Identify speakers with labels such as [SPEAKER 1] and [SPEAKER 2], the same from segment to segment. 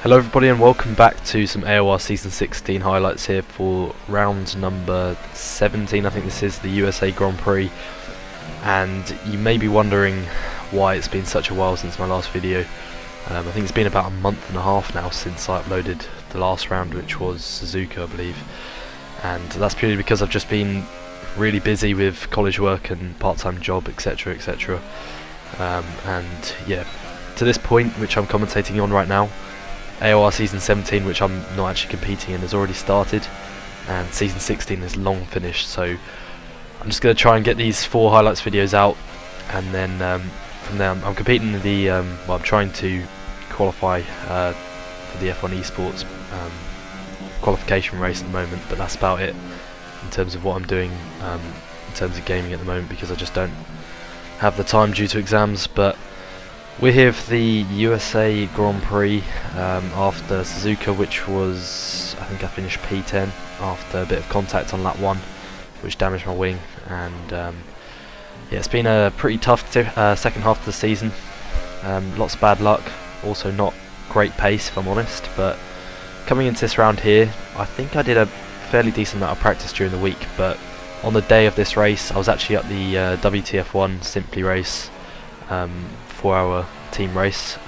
[SPEAKER 1] Hello everybody and welcome back to some AOR Season 16 highlights here for round number 17. I think this is the USA Grand Prix, and you may be wondering why it's been such a while since my last video. I think it's been about a month and a half now since I uploaded the last round, which was Suzuka, I believe, and that's purely because I've just been really busy with college work and part-time job, etc, etc. And yeah, to this point, which I'm commentating on right now, AOR Season 17, which I'm not actually competing in, has already started, and Season 16 is long finished, so I'm just going to try and get these 4 highlights videos out, and then from there I'm competing in the, well, I'm trying to qualify for the F1 Esports qualification race at the moment, but that's about it in terms of what I'm doing in terms of gaming at the moment, because I just don't have the time due to exams. But we're here for the USA Grand Prix after Suzuka, which was, I think I finished P10 after a bit of contact on lap 1, which damaged my wing, and yeah, it's been a pretty tough second half of the season. Lots of bad luck, also not great pace if I'm honest, but coming into this round here, I think I did a fairly decent amount of practice during the week, but on the day of this race I was actually at the WTF1 Simply race, 4-hour team race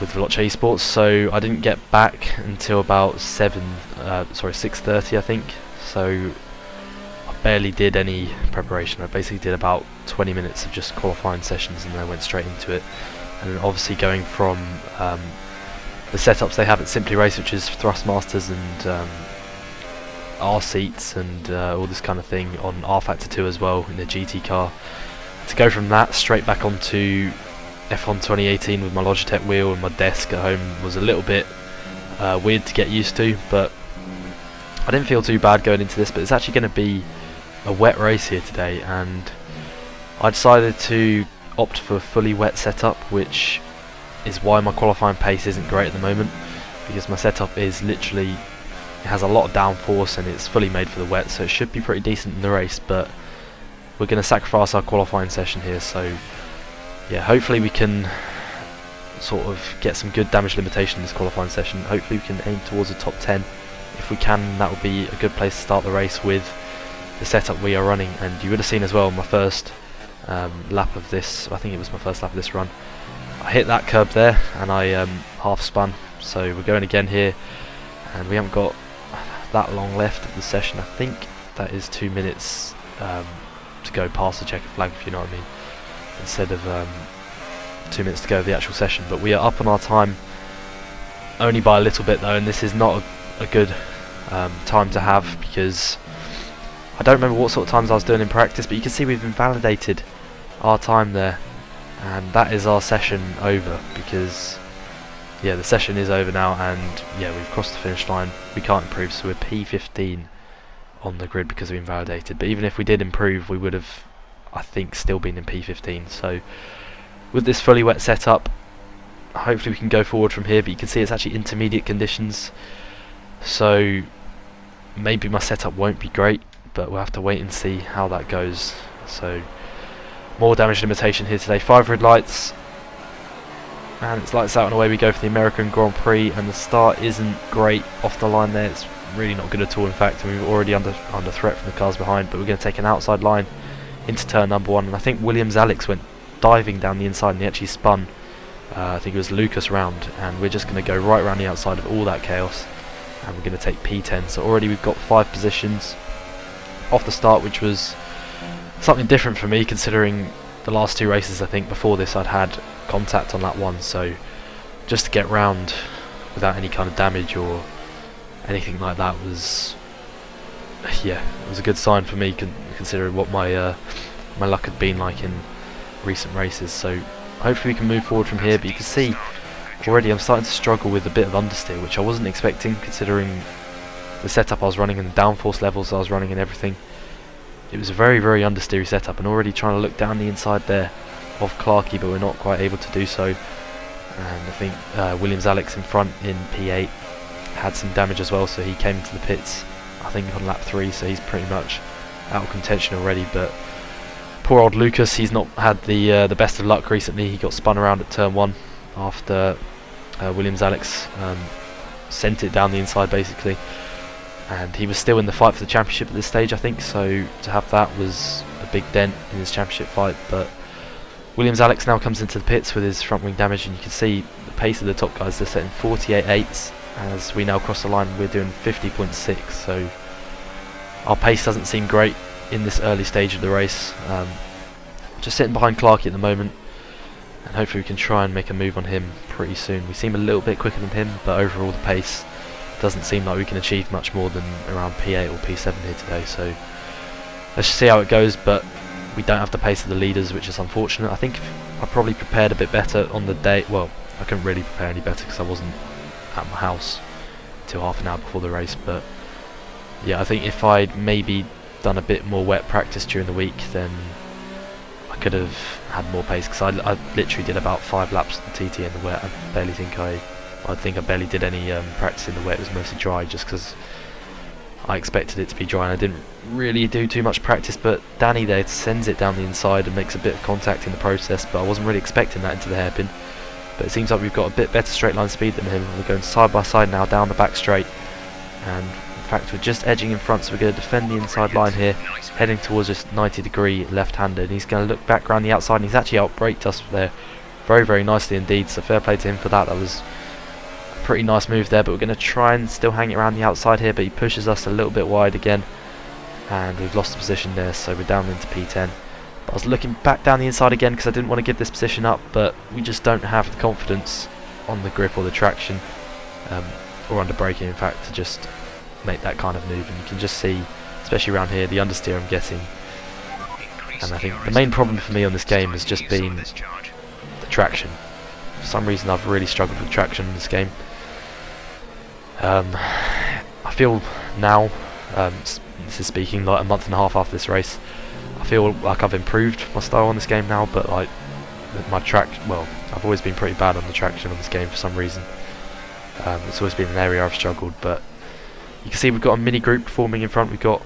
[SPEAKER 1] with Veloce Esports, so I didn't get back until about 6:30 I think, so I barely did any preparation. I basically did about 20 minutes of just qualifying sessions and then I went straight into it. And then obviously going from the setups they have at Simply Race, which is Thrustmasters and R seats and all this kind of thing on R Factor 2 as well in the GT car, to go from that straight back onto F1 2018 with my Logitech wheel and my desk at home was a little bit weird to get used to, but I didn't feel too bad going into this. But it's actually going to be a wet race here today, and I decided to opt for a fully wet setup, which is why my qualifying pace isn't great at the moment, because my setup is literally, it has a lot of downforce and it's fully made for the wet, so it should be pretty decent in the race. But we're going to sacrifice our qualifying session here, so yeah, hopefully we can sort of get some good damage limitation in this qualifying session. Hopefully we can aim towards the top 10. If we can, that would be a good place to start the race with the setup we are running. And you would have seen as well my first lap of this, I think it was my first lap of this run, I hit that curb there and I half spun, so we're going again here, and we haven't got that long left of the session. I think that is 2 minutes to go past the checker flag, if you know what I mean, instead of 2 minutes to go of the actual session. But we are up on our time only by a little bit though, and this is not a good time to have, because I don't remember what sort of times I was doing in practice, but you can see we've invalidated our time there, and that is our session over, because yeah, the session is over now, and yeah, we've crossed the finish line. We can't improve, so we're P15 on the grid because we invalidated. But even if we did improve, we would have, I think, still been in P15. So with this fully wet setup, hopefully we can go forward from here. But you can see it's actually intermediate conditions, so maybe my setup won't be great, but we'll have to wait and see how that goes. So more damage limitation here today. 5 red lights, and it's lights out and away we go for the American Grand Prix. And the start isn't great off the line there, it's really not good at all in fact, and we're already under threat from the cars behind. But we're going to take an outside line into turn number 1, and I think Williams Alex went diving down the inside and he actually spun, I think it was Lucas round, and we're just going to go right around the outside of all that chaos, and we're going to take P10. So already we've got 5 positions off the start, which was something different for me considering the last 2 races. I think before this I'd had contact on that one, so just to get round without any kind of damage or anything like that was, yeah, it was a good sign for me considering what my my luck had been like in recent races. So hopefully we can move forward from here. But you can see already I'm starting to struggle with a bit of understeer, which I wasn't expecting considering the setup I was running and the downforce levels I was running and everything. It was a very, very understeery setup, and already trying to look down the inside there of Clarkey, but we're not quite able to do so. And I think Williams Alex in front in P8 had some damage as well, so he came into the pits I think on lap 3, so he's pretty much out of contention already. But poor old Lucas, he's not had the best of luck recently. He got spun around at turn 1 after Williams Alex sent it down the inside basically, and he was still in the fight for the championship at this stage, I think, so to have that was a big dent in his championship fight. But Williams Alex now comes into the pits with his front wing damage, and you can see the pace of the top guys. They're setting 48.8s. As we now cross the line, we're doing 50.6, so our pace doesn't seem great in this early stage of the race. Just sitting behind Clarkey at the moment, and hopefully we can try and make a move on him pretty soon. We seem a little bit quicker than him, but overall the pace doesn't seem like we can achieve much more than around P8 or P7 here today, so let's just see how it goes. But we don't have the pace of the leaders, which is unfortunate. I think I probably prepared a bit better on the day. Well, I couldn't really prepare any better because I wasn't at my house until half an hour before the race, but yeah, I think if I'd maybe done a bit more wet practice during the week, then I could have had more pace, because I literally did about 5 laps of the TT in the wet. I think I barely did any practice in the wet. It was mostly dry, just because I expected it to be dry and I didn't really do too much practice. But Danny there sends it down the inside and makes a bit of contact in the process, but I wasn't really expecting that into the hairpin. But it seems like we've got a bit better straight line speed than him. We're going side by side now down the back straight, and in fact we're just edging in front, so we're going to defend the inside line here, heading towards this 90-degree left-hander, and he's going to look back around the outside, and he's actually out-braked us there very, very nicely indeed, so fair play to him for that. That was a pretty nice move there, but we're going to try and still hang it around the outside here, but he pushes us a little bit wide again, and we've lost the position there, so we're down into P10. I was looking back down the inside again because I didn't want to give this position up, but we just don't have the confidence on the grip or the traction, or under braking in fact, to just make that kind of move. And you can just see, especially around here, the understeer I'm getting. And I think the main problem for me on this game has just been the traction. For some reason I've really struggled with traction in this game. I feel now, this is speaking like a month and a half after this race, I feel like I've improved my style on this game now, but like my I've always been pretty bad on the traction on this game for some reason. It's always been an area I've struggled, but you can see we've got a mini group forming in front. We've got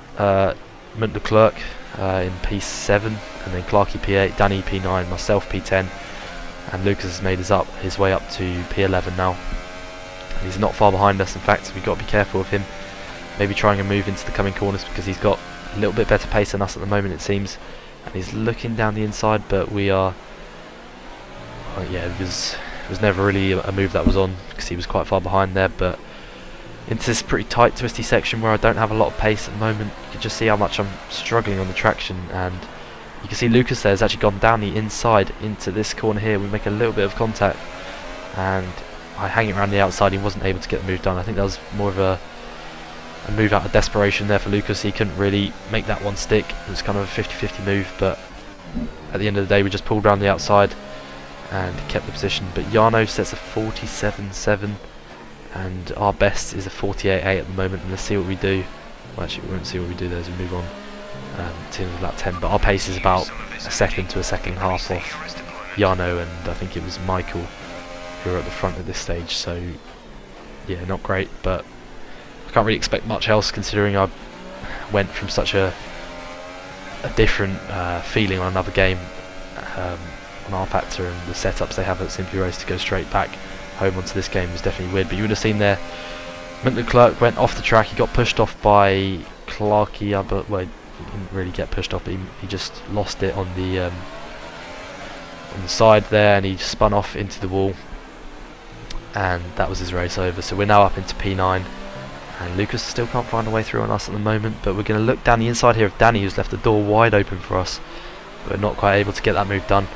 [SPEAKER 1] Leclerc in P7, and then Clarkey P8, Danny P9, myself P10, and Lucas has made his way up to P11 now. And he's not far behind us. In fact, we've got to be careful of him maybe trying a move into the coming corners, because he's got a little bit better pace than us at the moment, it seems, and he's looking down the inside, but we are yeah, it was never really a move that was on, because he was quite far behind there. But into this pretty tight twisty section where I don't have a lot of pace at the moment, you can just see how much I'm struggling on the traction, and you can see Lucas there has actually gone down the inside into this corner here. We make a little bit of contact, and I hang it around the outside. He wasn't able to get the move done. I think that was more of a move out of desperation there for Lucas. He couldn't really make that one stick. It was kind of a 50-50 move, but at the end of the day we just pulled around the outside and kept the position. But Jarno sets a 47.7 and our best is a 48.8 at the moment, and let's see what we do. Well, actually we won't see what we do there as we move on to lap 10, but our pace is about a second to a second and a half off Jarno, and I think it was Michael who were at the front at this stage, so yeah, not great, but can't really expect much else considering I went from such a different feeling on another game on R Factor, and the setups they have at Simply Race to go straight back home onto this game was definitely weird. But you would have seen there, Leclerc went off the track. He got pushed off by Clarkey, but well, he didn't really get pushed off, but he just lost it on the side there, and he just spun off into the wall, and that was his race over. So we're now up into P9. And Lucas still can't find a way through on us at the moment, but we're going to look down the inside here of Danny, who's left the door wide open for us. We're not quite able to get that move done.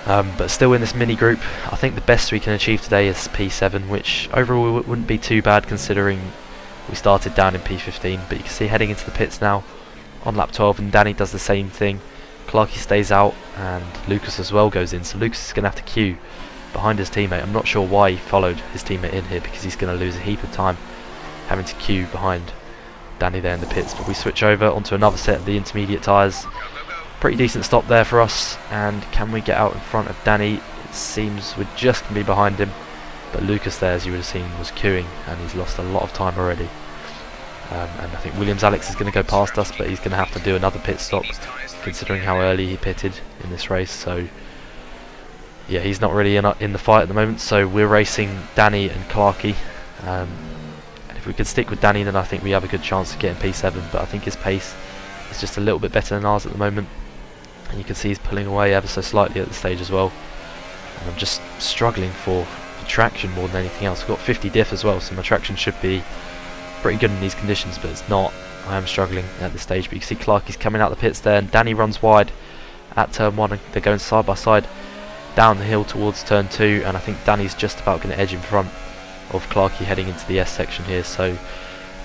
[SPEAKER 1] But still in this mini group, I think the best we can achieve today is P7, which overall wouldn't be too bad considering we started down in P15. But you can see heading into the pits now on lap 12, and Danny does the same thing. Clarkey stays out, and Lucas as well goes in, so Lucas is going to have to queue behind his teammate. I'm not sure why he followed his teammate in here, because he's going to lose a heap of time having to queue behind Danny there in the pits. But we switch over onto another set of the intermediate tyres. Pretty decent stop there for us, and can we get out in front of Danny? It seems we're just going to be behind him, but Lucas there, as you would have seen, was queuing, and he's lost a lot of time already. And I think Williams Alex is going to go past us, but he's going to have to do another pit stop considering how early he pitted in this race. So yeah, he's not really in the fight at the moment, so we're racing Danny and Clarky. And if we could stick with Danny, then I think we have a good chance of getting P7, but I think his pace is just a little bit better than ours at the moment. And you can see he's pulling away ever so slightly at the stage as well. And I'm just struggling for traction more than anything else. I've got 50 diff as well, so my traction should be pretty good in these conditions, but it's not. I am struggling at this stage, but you can see Clarky's coming out the pits there, and Danny runs wide at turn 1, and they're going side by side down the hill towards turn 2, and I think Danny's just about going to edge in front of Clarky heading into the S section here. So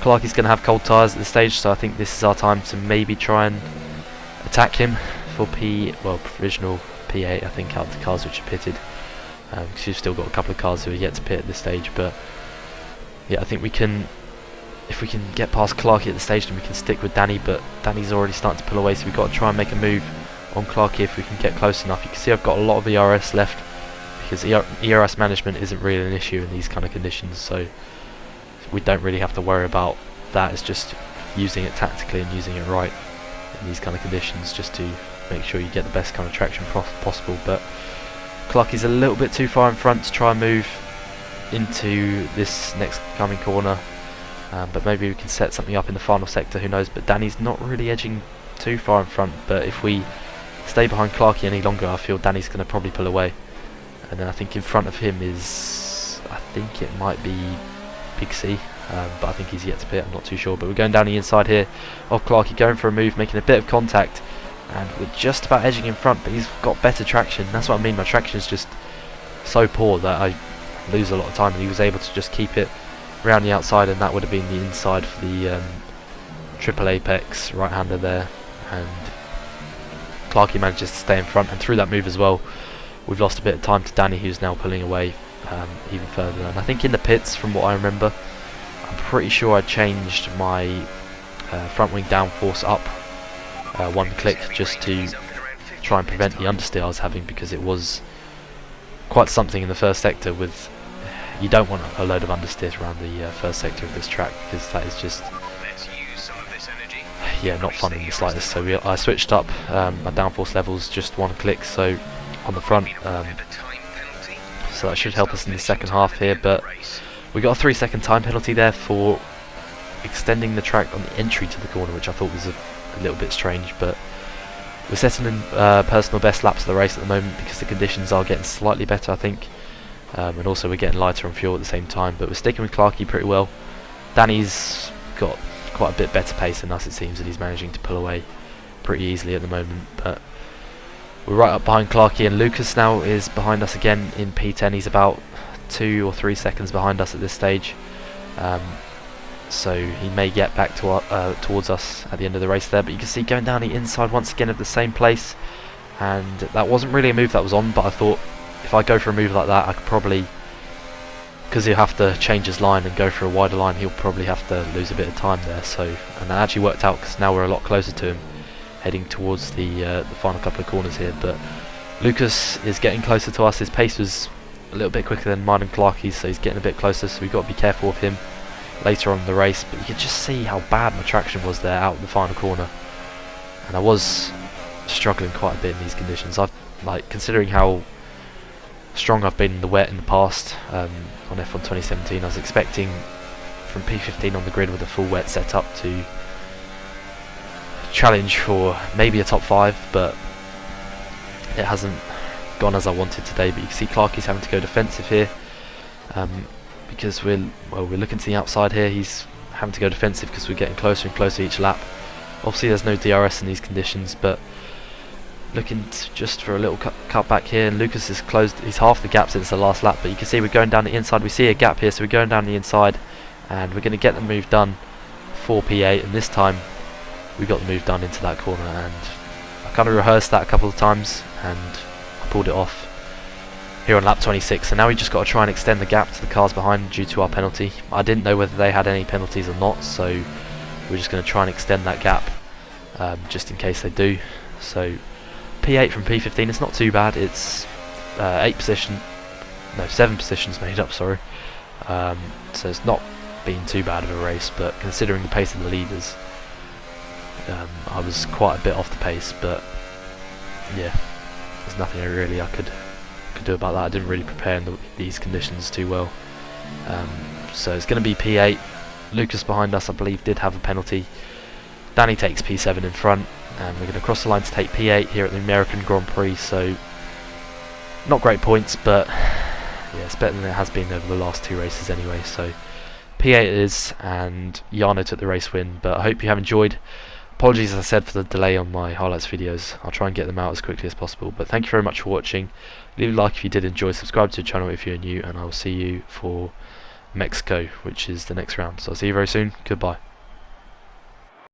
[SPEAKER 1] Clarky's going to have cold tyres at this stage, so I think this is our time to maybe try and attack him for provisional P8, I think, out of the cars which are pitted, because you've still got a couple of cars who are yet to pit at this stage. But yeah, I think we can, if we can get past Clarky at the stage, then we can stick with Danny, but Danny's already starting to pull away, so we've got to try and make a move on Clarky if we can get close enough. You can see I've got a lot of ERS left, because ERS management isn't really an issue in these kind of conditions, so we don't really have to worry about that. It's just using it tactically and using it right in these kind of conditions, just to make sure you get the best kind of traction possible. But Clarky's a little bit too far in front to try and move into this next coming corner, but maybe we can set something up in the final sector, who knows. But Danny's not really edging too far in front, but if we stay behind Clarky any longer, I feel Danny's going to probably pull away. And then I think in front of him is, I think it might be Big C, but I think he's yet to pit, I'm not too sure. But we're going down the inside here of Clarky, going for a move, making a bit of contact, and we're just about edging in front, but he's got better traction. That's what I mean, my traction is just so poor that I lose a lot of time, and he was able to just keep it around the outside, and that would have been the inside for the triple apex right-hander there. And Clarky manages to stay in front, and through that move as well, we've lost a bit of time to Danny, who's now pulling away even further. And I think in the pits, from what I remember, I'm pretty sure I changed my front wing downforce up 1 click, just to try and prevent the understeer I was having, because it was quite something in the first sector. With, you don't want a load of understeers around the first sector of this track, because that is just, yeah, not fun in the slightest. So I switched up my downforce levels just 1 click, so on the front, so that should help us in the second half here. But we got a 3-second time penalty there for extending the track on the entry to the corner, which I thought was a little bit strange. But we're setting in personal best laps of the race at the moment, because the conditions are getting slightly better, I think, and also we're getting lighter on fuel at the same time. But we're sticking with Clarky pretty well. Danny's got quite a bit better pace than us, it seems, and he's managing to pull away pretty easily at the moment. But we're right up behind Clarky, and Lucas now is behind us again in P10. He's about 2 or 3 seconds behind us at this stage, so he may get back to towards us at the end of the race there. But you can see going down the inside once again of the same place, and that wasn't really a move that was on, but I thought if I go for a move like that, I could probably, because he'll have to change his line and go for a wider line, he'll probably have to lose a bit of time there. So, and that actually worked out, because now we're a lot closer to him, heading towards the final couple of corners here. But Lucas is getting closer to us. His pace was a little bit quicker than mine and Clarky's, so he's getting a bit closer, so we've got to be careful of him later on in the race. But you can just see how bad my traction was there out in the final corner, and I was struggling quite a bit in these conditions. I've, like, considering how strong I've been in the wet in the past on F1 2017, I was expecting from P15 on the grid with a full wet setup to challenge for maybe a top 5, but it hasn't gone as I wanted today. But you can see Clarky's having to go defensive here, because we're looking to the outside here. He's having to go defensive because we're getting closer and closer each lap. Obviously there's no DRS in these conditions, but looking just for a little cut back here. And Lucas is closed, he's half the gap since the last lap, but you can see we're going down the inside. We see a gap here, so we're going down the inside, and we're going to get the move done for P8, and this time we got the move done into that corner. And I kind of rehearsed that a couple of times, and I pulled it off here on lap 26. So now we just got to try and extend the gap to the cars behind due to our penalty. I didn't know whether they had any penalties or not, so we're just going to try and extend that gap just in case they do. So P8 from P15, it's not too bad. It's 7 positions made up, sorry. So it's not been too bad of a race, but considering the pace of the leaders, I was quite a bit off the pace. But yeah, there's nothing really I could could do about that. I didn't really prepare in these conditions too well. So it's going to be P8. Lucas behind us, I believe, did have a penalty. Danny takes P7 in front, and we're going to cross the line to take P8 here at the American Grand Prix. So not great points, but yeah, it's better than it has been over the last 2 races anyway. So P8 it is, and Jarno took the race win. But I hope you have enjoyed. Apologies, as I said, for the delay on my highlights videos. I'll try and get them out as quickly as possible. But thank you very much for watching. Leave a like if you did enjoy, subscribe to the channel if you're new, and I will see you for Mexico, which is the next round. So I'll see you very soon. Goodbye.